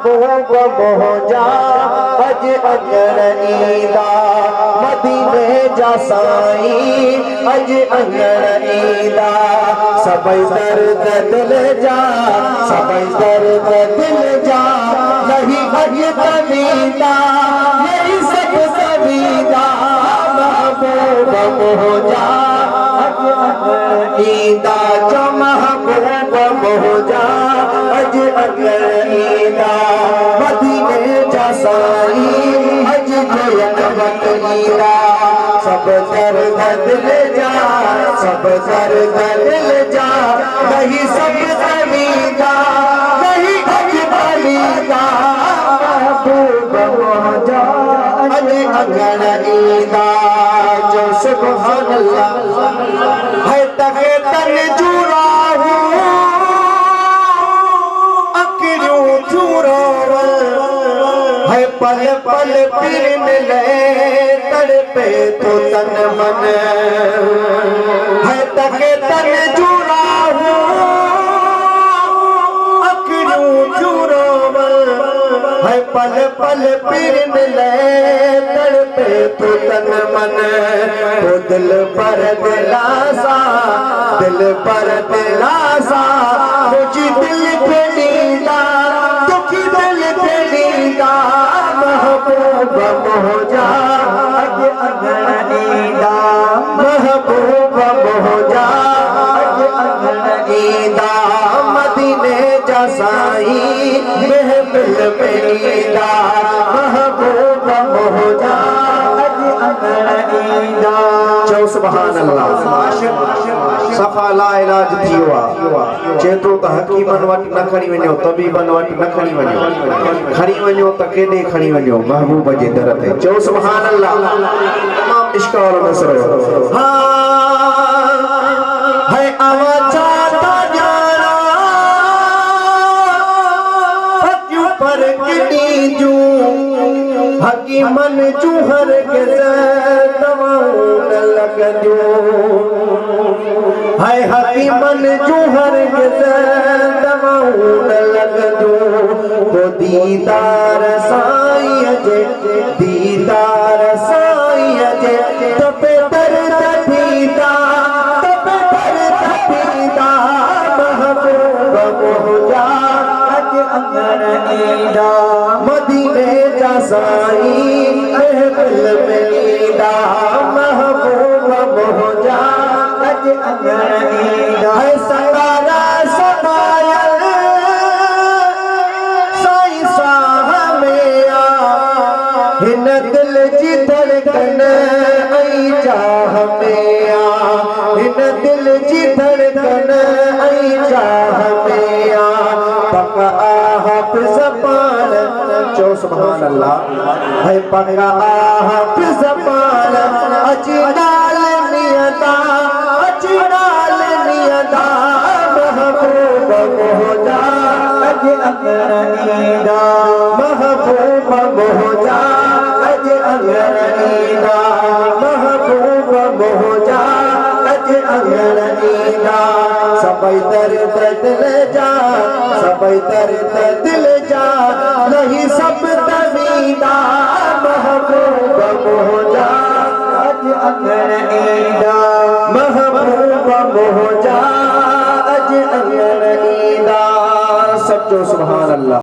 महबूब मोहजा अज अंगण ईंदा मदीने जा साईं अज अंगण ईंदा सबई दर्द दिल जा सबई दर्द दिल जा नहीं अज तवींदा नहीं सब तवींदा महबूब मोहजा अज अंगण ईंदा जो महबूब मोहजा अज अंगण ईंदा मदीने जा साईं अज क़यामत ईंदा सब दर्द दिल जा सब दर्द दिल जा नहीं सब तवींदा नहीं अज तवींदा महबूब मोहजा अज अंगण ईंदा जो सुभान अल्लाह है तके तन जुराहू अकड़ियूं चूरावल है पल पल पिरन ले तड़पे तो तन मन है तके तन जुराहू अकड़ियूं चूरावल है पल पल पिरन ले तड़पे तो तन मन तो दिल पर दिलासा मुझी दिल पे नींदा दुखी दिल पे नींदा महबूब मोहजा अज अंगण ईंदा महबूब मोहजा अज अंगण ईंदा मदीने जा साईं महफिल में ईंदा महबूब मोहजा अज अंगण ईंदा चओ सुभान अल्लाह सफ़ा ला इलाज थी हुआ चेतो त हकीमन वटि न खणी वञो तबीबन वटि न खणी वञो त केॾे खणी वञो महबूब जे दर ते चओ सुभान अल्लाह तमाम इश्क वारो नसर है आवाज़ ता जाना हकियूं पर किनी जूं हकीमन जूं हर के दवाऊं न लॻंदियूं हाय हकीमन जूं हर दवाऊं न लॻंदियूं तो दीदार साईं जे तपे दर्द थींदा महबूब मोहजा अज अंगण ईंदा मदीने जा साईं महफिल में ईंदा महबूब मोहजा अज अंगण ईंदा सतारा सतायल साईं साह में आ हिन दिल जी धड़कन ऐं चाह में आ हिन दिल जी धड़कन ऐं चाह में आ पका हाफ़िज़ पान चओ सुभान अल्लाह है पका हाफ़िज़ पान अची नाल नियता महबूब मोहजा अज अंगण ईंदा महबूब मोहजा अज अंगण ईंदा महबूब मोहजा अज अंगण ईंदा सबई दर्द दिल जा सबई दर्द दिल जा नहीं सब तवींदा महबूब मोहजा अज अंगण ईंदा महबूब मोहजा अज अंगण ईंदा सब जो सुभान अल्लाह।